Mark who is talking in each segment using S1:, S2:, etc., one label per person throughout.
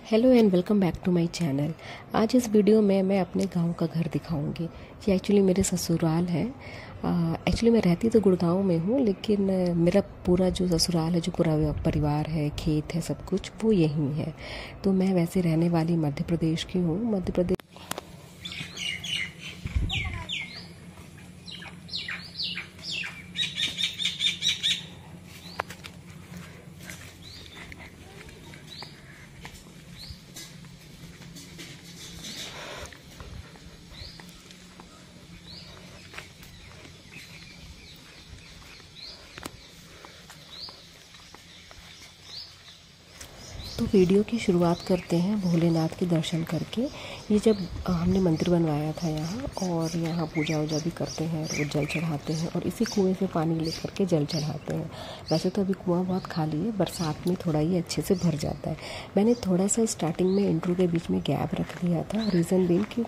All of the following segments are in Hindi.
S1: Hello and welcome back to my channel. आज इस वीडियो में मैं अपने गांव का घर दिखाऊंगी। ये एक्चुअली मेरे ससुराल है। एक्चुअली मैं रहती तो गुड़गांव में हूँ, लेकिन मेरा पूरा जो ससुराल है, जो पूरा परिवार है, खेत है, सब कुछ वो यहीं है। तो मैं वैसे रहने वाली मध्य प्रदेश की हूँ। मध्य प्रदेश तो वीडियो की शुरुआत करते हैं भोलेनाथ के दर्शन करके। ये जब हमने मंदिर बनवाया था यहाँ, और यहाँ पूजा वूजा भी करते हैं, रोज जल चढ़ाते हैं और इसी कुएं से पानी लेकर के जल चढ़ाते हैं। वैसे तो अभी कुआं बहुत खाली है, बरसात में थोड़ा ही अच्छे से भर जाता है। मैंने थोड़ा सा स्टार्टिंग में इंट्रो के बीच में गैप रख दिया था, रीज़न बीइंग कि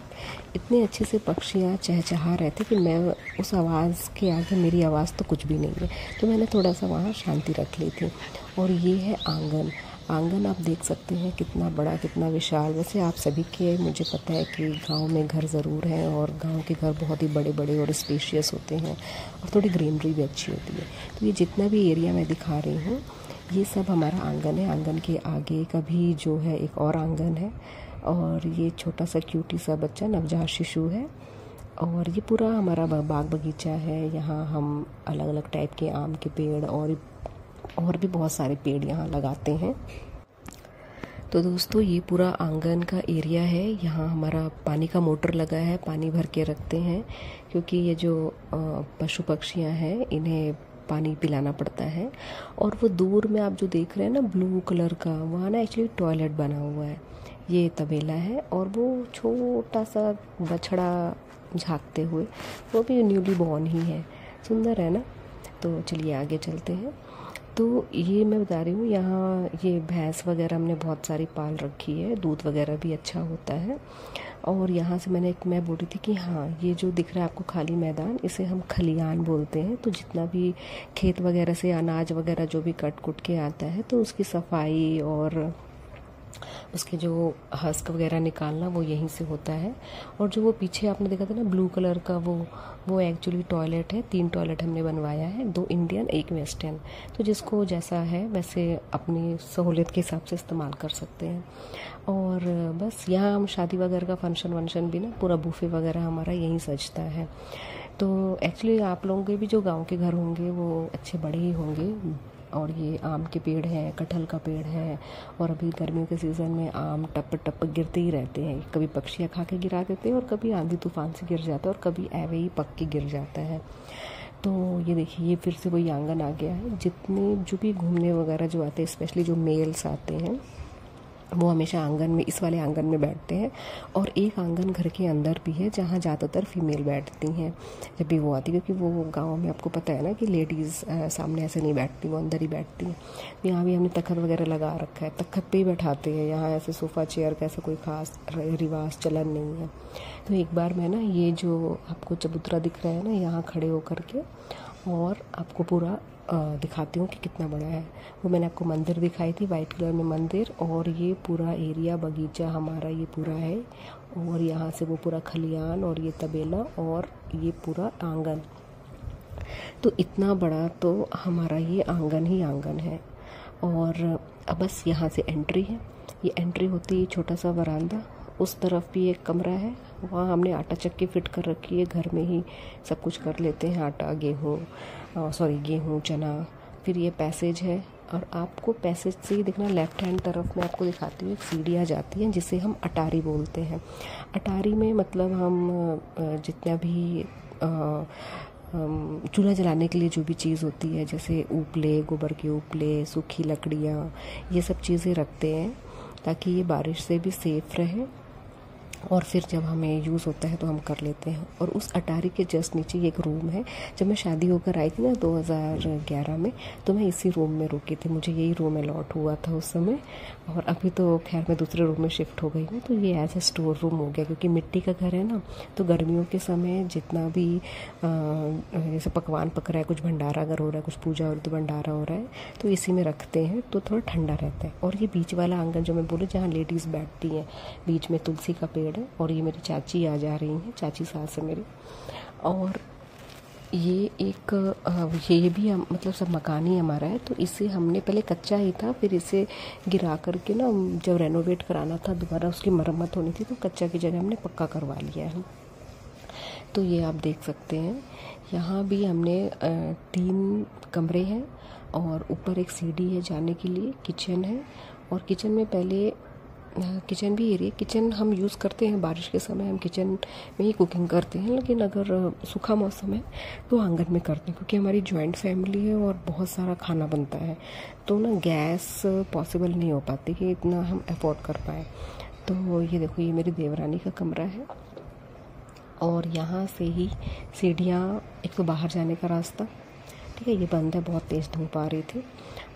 S1: इतने अच्छे से पक्षियाँ चहचहा रहे थे कि मैं उस आवाज़ के आगे मेरी आवाज़ तो कुछ भी नहीं है, तो मैंने थोड़ा सा वहाँ शांति रख ली थी। और ये है आंगन। आंगन आप देख सकते हैं कितना बड़ा, कितना विशाल। वैसे आप सभी के, मुझे पता है कि गांव में घर ज़रूर हैं, और गांव के घर बहुत ही बड़े बड़े और स्पेशियस होते हैं, और थोड़ी ग्रीनरी भी अच्छी होती है। तो ये जितना भी एरिया मैं दिखा रही हूँ, ये सब हमारा आंगन है। आंगन के आगे का भी जो है एक और आंगन है, और ये छोटा सा क्यूटी सा बच्चा नवजात शिशु है। और ये पूरा हमारा बाग बगीचा है। यहाँ हम अलग अलग टाइप के आम के पेड़ और भी बहुत सारे पेड़ यहाँ लगाते हैं। तो दोस्तों, ये पूरा आंगन का एरिया है। यहाँ हमारा पानी का मोटर लगा है, पानी भर के रखते हैं, क्योंकि ये जो पशु पक्षियाँ हैं इन्हें पानी पिलाना पड़ता है। और वो दूर में आप जो देख रहे हैं ना, ब्लू कलर का, वहाँ ना एक्चुअली टॉयलेट बना हुआ है। ये तबेला है, और वो छोटा सा बछड़ा झाँकते हुए, वो भी न्यूली बॉर्न ही है। सुंदर है ना। तो चलिए आगे चलते हैं। तो ये मैं बता रही हूँ, यहाँ ये भैंस वगैरह हमने बहुत सारी पाल रखी है, दूध वगैरह भी अच्छा होता है। और यहाँ से मैं बोल रही थी कि हाँ, ये जो दिख रहा है आपको खाली मैदान, इसे हम खलियान बोलते हैं। तो जितना भी खेत वगैरह से अनाज वगैरह जो भी कट कुट के आता है, तो उसकी सफाई और उसके जो हस्क वगैरह निकालना वो यहीं से होता है। और जो वो पीछे आपने देखा था ना ब्लू कलर का, वो एक्चुअली टॉयलेट है। 3 टॉयलेट हमने बनवाया है, 2 इंडियन 1 वेस्टर्न। तो जिसको जैसा है वैसे अपनी सहूलियत के हिसाब से इस्तेमाल कर सकते हैं। और बस यहाँ हम शादी वगैरह का फंक्शन वंक्शन भी ना, पूरा बूफे वगैरह हमारा यहीं सजता है। तो एक्चुअली आप लोगों के भी जो गांव के घर होंगे वो अच्छे बड़े ही होंगे। और ये आम के पेड़ हैं, कटहल का पेड़ है, और अभी गर्मियों के सीज़न में आम टप टप गिरते ही रहते हैं। कभी पक्षियाँ खा के गिरा देते हैं, और कभी आंधी तूफान से गिर जाता है, और कभी ऐवे ही पक के गिर जाता है। तो ये देखिए, ये फिर से वही आंगन आ गया है। जितने जो भी घूमने वगैरह जो आते हैं, स्पेशली जो मेल्स आते हैं, वो हमेशा आंगन में, इस वाले आंगन में बैठते हैं। और एक आंगन घर के अंदर भी है, जहाँ ज़्यादातर फीमेल बैठती हैं जब भी वो आती है, क्योंकि वो गांव में आपको पता है ना कि लेडीज़ सामने ऐसे नहीं बैठती, वो अंदर ही बैठती हैं। तो यहाँ भी हमने तख्त वगैरह लगा रखा है, तख्त पे ही बैठाते हैं। यहाँ ऐसे सोफ़ा चेयर का ऐसा कोई ख़ास रिवाज चलन नहीं है। तो एक बार मैं ना, ये जो आपको चबूतरा दिख रहा है ना, यहाँ खड़े होकर के और आपको पूरा दिखाती हूँ कि कितना बड़ा है। वो मैंने आपको मंदिर दिखाई थी, वाइट कलर में मंदिर, और ये पूरा एरिया बगीचा हमारा ये पूरा है। और यहाँ से वो पूरा खलियान, और ये तबेला, और ये पूरा आंगन। तो इतना बड़ा तो हमारा ये आंगन ही आंगन है। और अब बस यहाँ से एंट्री है। ये एंट्री होती है, छोटा सा वरांदा। उस तरफ भी एक कमरा है, वहाँ हमने आटा चक्की फिट कर रखी है। घर में ही सब कुछ कर लेते हैं, आटा गेहूँ चना। फिर ये पैसेज है, और आपको पैसेज से ही देखना, लेफ्ट हैंड तरफ में आपको दिखाती हूँ, एक सीढ़ियाँ जाती हैं जिसे हम अटारी बोलते हैं। अटारी में मतलब हम जितना भी चूल्हा जलाने के लिए जो भी चीज़ होती है, जैसे उपले, गोबर के उपले, सूखी लकड़ियाँ, ये सब चीज़ें रखते हैं, ताकि ये बारिश से भी सेफ रहे। और फिर जब हमें यूज़ होता है तो हम कर लेते हैं। और उस अटारी के जस्ट नीचे एक रूम है। जब मैं शादी होकर आई थी ना 2011 में, तो मैं इसी रूम में रुकी थी, मुझे यही रूम अलॉट हुआ था उस समय। और अभी तो खैर मैं दूसरे रूम में शिफ्ट हो गई हूँ। तो ये एज ए स्टोर रूम हो गया, क्योंकि मिट्टी का घर है ना, तो गर्मियों के समय जितना भी जैसे पकवान पक रहा है, कुछ भंडारा अगर हो रहा है, कुछ पूजा हो रही है तो भंडारा हो रहा है, तो इसी में रखते हैं, तो थोड़ा ठंडा रहता है। और ये बीच वाला आंगन जो मैं बोलूँ, जहाँ लेडीज़ बैठती हैं, बीच में तुलसी का पेड़ है। और ये मेरी चाची आ जा रही हैं, चाची सास है मेरी। और ये एक ये भी हम मतलब सब मकान ही हमारा है। तो इसे हमने पहले कच्चा ही था, फिर इसे गिरा करके ना जब रेनोवेट कराना था, दोबारा उसकी मरम्मत होनी थी, तो कच्चा की जगह हमने पक्का करवा लिया है। तो ये आप देख सकते हैं, यहाँ भी हमने 3 कमरे हैं और ऊपर एक सीढ़ी है जाने के लिए, किचन है। और किचन में पहले किचन भी एरिया, किचन हम यूज़ करते हैं बारिश के समय, हम किचन में ही कुकिंग करते हैं। लेकिन अगर सूखा मौसम है तो आंगन में करते हैं, क्योंकि हमारी जॉइंट फैमिली है और बहुत सारा खाना बनता है, तो ना गैस पॉसिबल नहीं हो पाती कि इतना हम अफोर्ड कर पाए। तो ये देखो, ये मेरी देवरानी का कमरा है। और यहाँ से ही सीढ़ियाँ, एक तो बाहर जाने का रास्ता, ठीक है, ये बंद है, बहुत तेज़ धूप आ रही थी।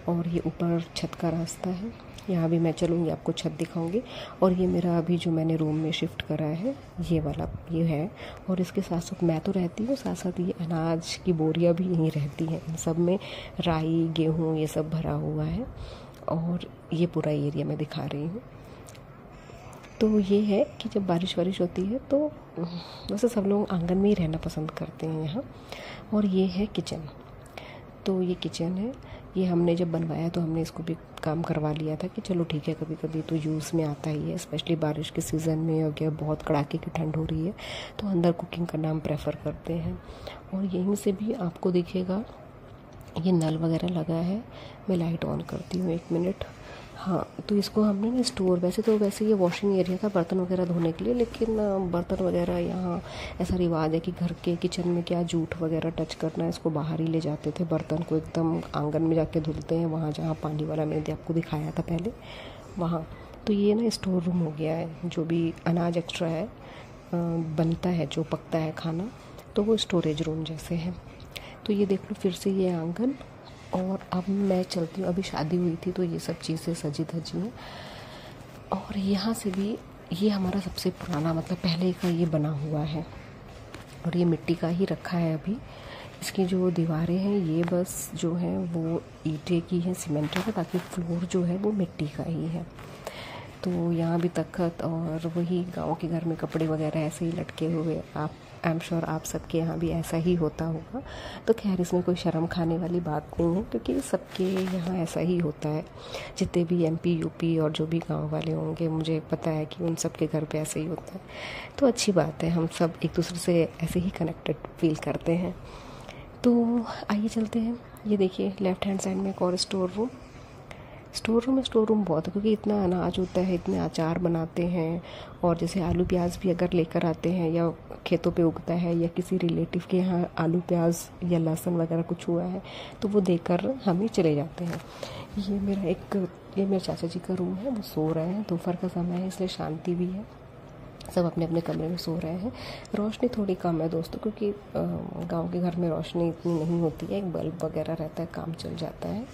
S1: और ये ऊपर छत का रास्ता है, यहाँ भी मैं चलूँगी, आपको छत दिखाऊंगी। और ये मेरा अभी जो मैंने रूम में शिफ्ट करा है, ये वाला ये है। और इसके साथ साथ मैं तो रहती हूँ, साथ साथ ये अनाज की बोरियाँ भी यहीं रहती हैं। इन सब में राई, गेहूँ, ये सब भरा हुआ है। और ये पूरा एरिया मैं दिखा रही हूँ। तो ये है कि जब बारिश वारिश होती है तो वैसे सब लोग आंगन में ही रहना पसंद करते हैं यहाँ। और ये है किचन। तो ये किचन है, ये हमने जब बनवाया तो हमने इसको भी काम करवा लिया था कि चलो ठीक है, कभी कभी तो यूज़ में आता ही है, स्पेशली बारिश के सीज़न में, हो गया बहुत कड़ाके की ठंड हो रही है तो अंदर कुकिंग करना हम प्रेफर करते हैं। और यहीं से भी आपको दिखेगा ये नल वगैरह लगा है। मैं लाइट ऑन करती हूँ, 1 मिनट। हाँ, तो इसको हमने ना स्टोर, वैसे ये वॉशिंग एरिया था बर्तन वगैरह धोने के लिए, लेकिन बर्तन वगैरह यहाँ ऐसा रिवाज है कि घर के किचन में क्या जूठ वगैरह टच करना है, इसको बाहर ही ले जाते थे, बर्तन को एकदम आंगन में जाके धुलते हैं, वहाँ जहाँ पानी वाला मैंने आपको दिखाया था पहले, वहाँ। तो ये ना स्टोर रूम हो गया है, जो भी अनाज एक्स्ट्रा है बनता है, जो पकता है खाना, तो वो स्टोरेज रूम जैसे है। तो ये देख लो, फिर से ये आंगन। और अब मैं चलती हूँ, अभी शादी हुई थी तो ये सब चीज़ें सजी धजी हैं। और यहाँ से भी ये हमारा सबसे पुराना, मतलब पहले का ये बना हुआ है, और ये मिट्टी का ही रखा है अभी। इसकी जो दीवारें हैं ये बस जो हैं वो ईंटे की हैं, सीमेंटेड है, बाकी फ्लोर जो है वो मिट्टी का ही है। तो यहाँ भी तख्त और वही गांव के घर में कपड़े वगैरह ऐसे ही लटके हुए, आप आई एम श्योर आप सबके यहाँ भी ऐसा ही होता होगा। तो खैर इसमें कोई शर्म खाने वाली बात नहीं है, क्योंकि सबके यहाँ ऐसा ही होता है। जितने भी MP UP और जो भी गांव वाले होंगे, मुझे पता है कि उन सब के घर पे ऐसे ही होता है। तो अच्छी बात है, हम सब एक दूसरे से ऐसे ही कनेक्टेड फील करते हैं। तो आइए चलते हैं। ये देखिए लेफ़्ट हैंड साइड में एक और स्टोर रूम बहुत है, क्योंकि इतना अनाज होता है, इतने अचार बनाते हैं। और जैसे आलू प्याज भी अगर लेकर आते हैं, या खेतों पे उगता है, या किसी रिलेटिव के यहाँ आलू प्याज या लहसुन वगैरह कुछ हुआ है, तो वो देकर हमें चले जाते हैं। ये मेरे चाचा जी का रूम है, वो सो रहे हैं, दोपहर का समय है इसलिए शांति भी है, सब अपने अपने कमरे में सो रहे हैं। रोशनी थोड़ी कम है दोस्तों, क्योंकि गांव के घर में रोशनी इतनी नहीं होती है, एक बल्ब वगैरह रहता है, काम चल जाता है।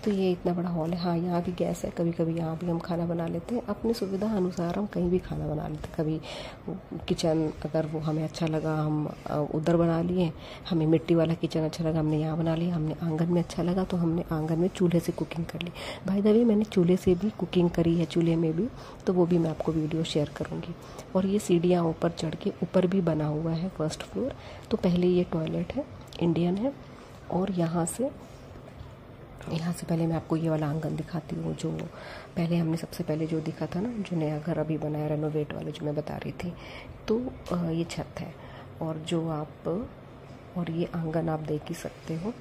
S1: तो ये इतना बड़ा हॉल है। हाँ, यहाँ भी गैस है, कभी कभी यहाँ भी हम खाना बना लेते हैं, अपनी सुविधा अनुसार हम कहीं भी खाना बना लेते हैं। कभी किचन अगर वो हमें अच्छा लगा हम उधर बना लिए, हमें मिट्टी वाला किचन अच्छा लगा हमने यहाँ बना लिया, हमने आंगन में अच्छा लगा तो हमने आंगन में चूल्हे से कुकिंग कर ली। बाय द वे मैंने चूल्हे से भी कुकिंग करी है, चूल्हे में भी, तो वो भी मैं आपको वीडियो शेयर करूँगी। और ये सीढ़ियाँ ऊपर चढ़ के ऊपर भी बना हुआ है, फर्स्ट फ्लोर। तो पहले ये टॉयलेट है, इंडियन है। और यहाँ से पहले मैं आपको ये वाला आंगन दिखाती हूँ, जो पहले हमने सबसे पहले जो दिखा था ना, जो नया घर अभी बनाया रेनोवेट वाले, जो मैं बता रही थी। तो ये छत है, और ये आंगन आप देख ही सकते हो,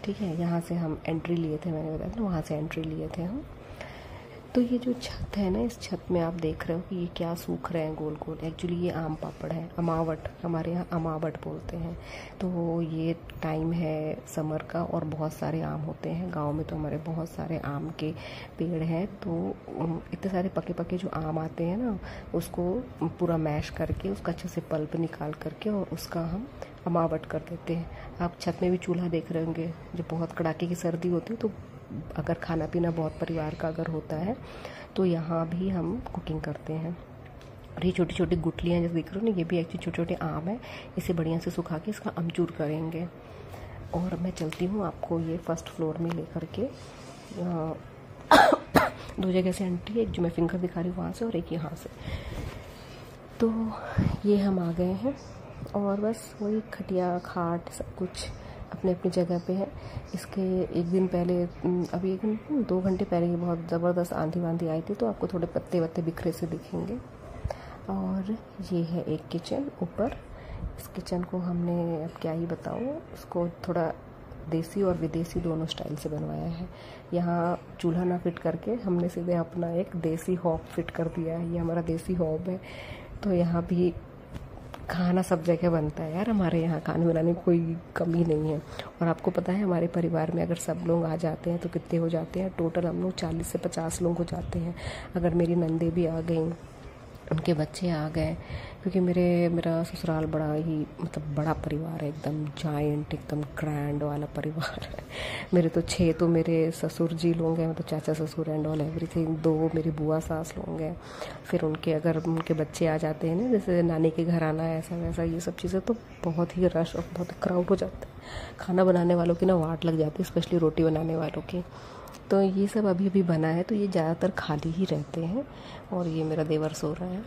S1: ठीक है। यहाँ से हम एंट्री लिए थे, मैंने बताया था, वहाँ से एंट्री लिए थे हम। तो ये जो छत है ना, इस छत में आप देख रहे हो कि ये क्या सूख रहे हैं गोल गोल। एक्चुअली ये आम पापड़ है, अमावट, हमारे यहाँ अमावट बोलते हैं। तो ये टाइम है समर का और बहुत सारे आम होते हैं गांव में। तो हमारे बहुत सारे आम के पेड़ हैं, तो इतने सारे पके पके जो आम आते हैं ना, उसको पूरा मैश करके उसका अच्छे से पल्प निकाल करके और उसका हम अमावट कर देते हैं। आप छत में भी चूल्हा देख रहे होंगे। जब बहुत कड़ाके की सर्दी होती है तो अगर खाना पीना बहुत परिवार का अगर होता है तो यहाँ भी हम कुकिंग करते हैं। और ये छोटी छोटी गुठलियाँ जैसे दिख रही हो ना, ये भी एक्चुअली छोटे छोटे आम है। इसे बढ़िया से सुखा के इसका अमचूर करेंगे। और मैं चलती हूँ आपको ये फर्स्ट फ्लोर में लेकर के। दो जगह से आंटी है, एक जो मैं फिंगर दिखा रही हूँ वहाँ से और एक यहाँ से। तो ये हम आ गए हैं और बस वही खटिया खाट सब कुछ अपने अपनी जगह पे है। इसके एक दिन पहले, अभी एक दिन 2 घंटे पहले ही बहुत ज़बरदस्त आंधी वांधी आई थी, तो आपको थोड़े पत्ते वत्ते बिखरे से दिखेंगे। और ये है एक किचन ऊपर। इस किचन को हमने, अब क्या ही बताऊँ, उसको थोड़ा देसी और विदेशी दोनों स्टाइल से बनवाया है। यहाँ चूल्हा ना फिट करके हमने सीधे अपना एक देसी हॉब फिट कर दिया है। ये हमारा देसी हॉब है। तो यहाँ भी खाना सब जगह बनता है यार, हमारे यहाँ खाने बनाने की कोई कमी नहीं है। और आपको पता है हमारे परिवार में अगर सब लोग आ जाते हैं तो कितने हो जाते हैं, टोटल हम लोग 40 से 50 लोग हो जाते हैं। अगर मेरी नंदे भी आ गई, उनके बच्चे आ गए, क्योंकि मेरा ससुराल बड़ा ही मतलब बड़ा परिवार है, एकदम जायंट, एकदम ग्रैंड वाला परिवार है। मेरे तो 6 तो मेरे ससुर जी लोग हैं, मतलब चाचा ससुर एंड ऑल एवरीथिंग। 2 मेरी बुआ सास लोग हैं। फिर अगर उनके बच्चे आ जाते हैं ना, जैसे नानी के घर आना है, ऐसा वैसा ये सब चीज़ें, तो बहुत ही रश और बहुत क्राउड हो जाता है। खाना बनाने वालों की ना वाट लग जाती है, स्पेशली रोटी बनाने वालों की। तो ये सब अभी अभी बना है, तो ये ज़्यादातर खाली ही रहते हैं। और ये मेरा देवर सो रहा है।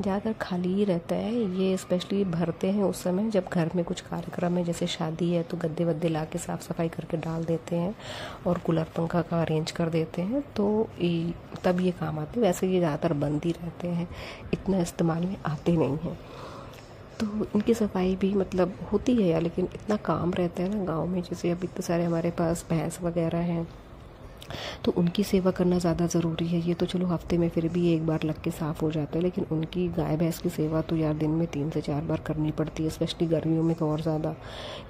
S1: ज़्यादातर खाली ही रहता है ये, स्पेशली भरते हैं उस समय जब घर में कुछ कार्यक्रम है, जैसे शादी है, तो गद्दे वद्दे ला के साफ़ सफाई करके डाल देते हैं और कूलर पंखा का अरेंज कर देते हैं, तो तब ये काम आते हैं। वैसे ये ज़्यादातर बंद ही रहते हैं, इतना इस्तेमाल में आते नहीं हैं। तो इनकी सफाई भी मतलब होती है यार, लेकिन इतना काम रहता है ना गाँव में। जैसे अब इतने सारे हमारे पास भैंस वगैरह हैं, तो उनकी सेवा करना ज़्यादा ज़रूरी है। ये तो चलो हफ्ते में फिर भी एक बार लग के साफ़ हो जाता है, लेकिन उनकी गाय भैंस की सेवा तो यार दिन में 3 से 4 बार करनी पड़ती है, स्पेशली गर्मियों में तो और ज़्यादा,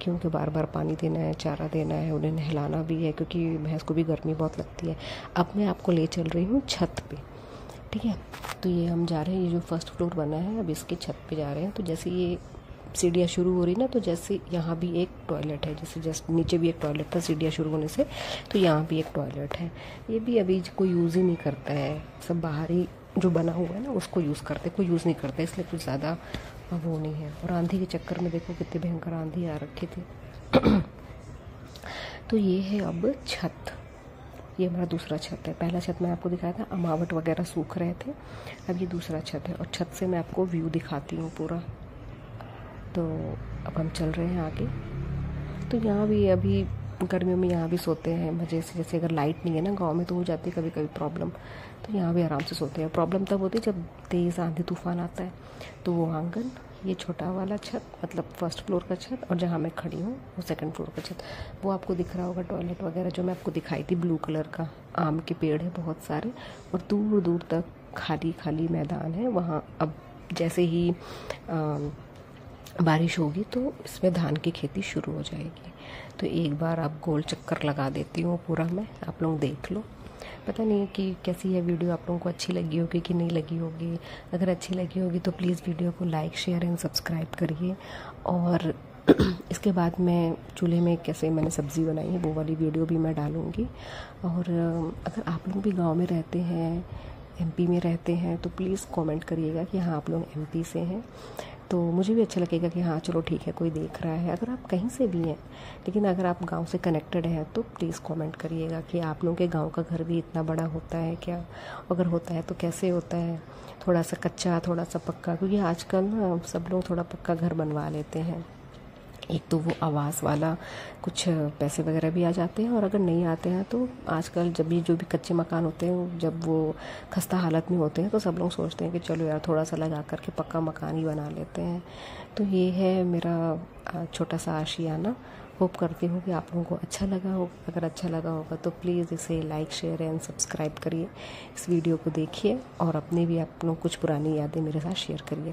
S1: क्योंकि बार बार पानी देना है, चारा देना है, उन्हें नहलाना भी है, क्योंकि भैंस को भी गर्मी बहुत लगती है। अब मैं आपको ले चल रही हूँ छत पे, ठीक है। तो ये हम जा रहे हैं, ये जो फर्स्ट फ्लोर बना है, अब इसके छत पे जा रहे हैं। तो जैसे ये सीढ़ियाँ शुरू हो रही ना, तो जैसे यहाँ भी एक टॉयलेट है, जैसे जस्ट नीचे भी एक टॉयलेट था सीढ़ियाँ शुरू होने से, तो यहाँ भी एक टॉयलेट है। ये भी अभी कोई यूज़ ही नहीं करता है, सब बाहर ही जो बना हुआ है ना उसको यूज़ करते, कोई यूज़ नहीं करता, इसलिए कुछ ज़्यादा वो नहीं है। और आंधी के चक्कर में देखो कितनी भयंकर आंधी आ रखी थी। तो ये है अब छत, ये हमारा दूसरा छत है। पहला छत मैं आपको दिखाया था, अमावट वगैरह सूख रहे थे। अब ये दूसरा छत है और छत से मैं आपको व्यू दिखाती हूँ पूरा। तो अब हम चल रहे हैं आगे। तो यहाँ भी अभी गर्मियों में यहाँ भी सोते हैं मज़े से। जैसे अगर लाइट नहीं है ना गांव में तो हो जाती है कभी कभी प्रॉब्लम, तो यहाँ भी आराम से सोते हैं। प्रॉब्लम तब होती है जब तेज़ आंधी तूफान आता है। तो वो आंगन, ये छोटा वाला छत मतलब फर्स्ट फ्लोर का छत, और जहाँ मैं खड़ी हूँ वो सेकंड फ्लोर का छत। वो आपको दिख रहा होगा टॉयलेट वगैरह जो मैं आपको दिखाई थी, ब्लू कलर का। आम के पेड़ है बहुत सारे और दूर दूर तक खाली खाली मैदान है। वहाँ अब जैसे ही बारिश होगी तो इसमें धान की खेती शुरू हो जाएगी। तो एक बार आप गोल चक्कर लगा देती हूँ पूरा मैं, आप लोग देख लो। पता नहीं कि कैसी है वीडियो, आप लोगों को अच्छी लगी होगी कि नहीं लगी होगी। अगर अच्छी लगी होगी तो प्लीज़ वीडियो को लाइक शेयर एंड सब्सक्राइब करिए। और इसके बाद मैं चूल्हे में कैसे मैंने सब्ज़ी बनाई है वो वाली वीडियो भी मैं डालूँगी। और अगर आप लोग भी गाँव में रहते हैं, एमपी में रहते हैं, तो प्लीज़ कमेंट करिएगा कि हाँ आप लोग एमपी से हैं, तो मुझे भी अच्छा लगेगा कि हाँ चलो ठीक है कोई देख रहा है। अगर आप कहीं से भी हैं, लेकिन अगर आप गांव से कनेक्टेड हैं तो प्लीज़ कमेंट करिएगा कि आप लोगों के गांव का घर भी इतना बड़ा होता है क्या, अगर होता है तो कैसे होता है, थोड़ा सा कच्चा थोड़ा सा पक्का, क्योंकि आजकल ना सब लोग थोड़ा पक्का घर बनवा लेते हैं। एक तो वो आवास वाला कुछ पैसे वगैरह भी आ जाते हैं, और अगर नहीं आते हैं तो आजकल जब भी जो भी कच्चे मकान होते हैं जब वो खस्ता हालत में होते हैं तो सब लोग सोचते हैं कि चलो यार थोड़ा सा लगा करके पक्का मकान ही बना लेते हैं। तो ये है मेरा छोटा सा आशियाना, होप करती हूँ कि आप लोगों को अच्छा लगा होगा। अगर अच्छा लगा होगा तो प्लीज़ इसे लाइक, शेयर एंड सब्सक्राइब करिए। इस वीडियो को देखिए और अपने भी अपनों कुछ पुरानी यादें मेरे साथ शेयर करिए।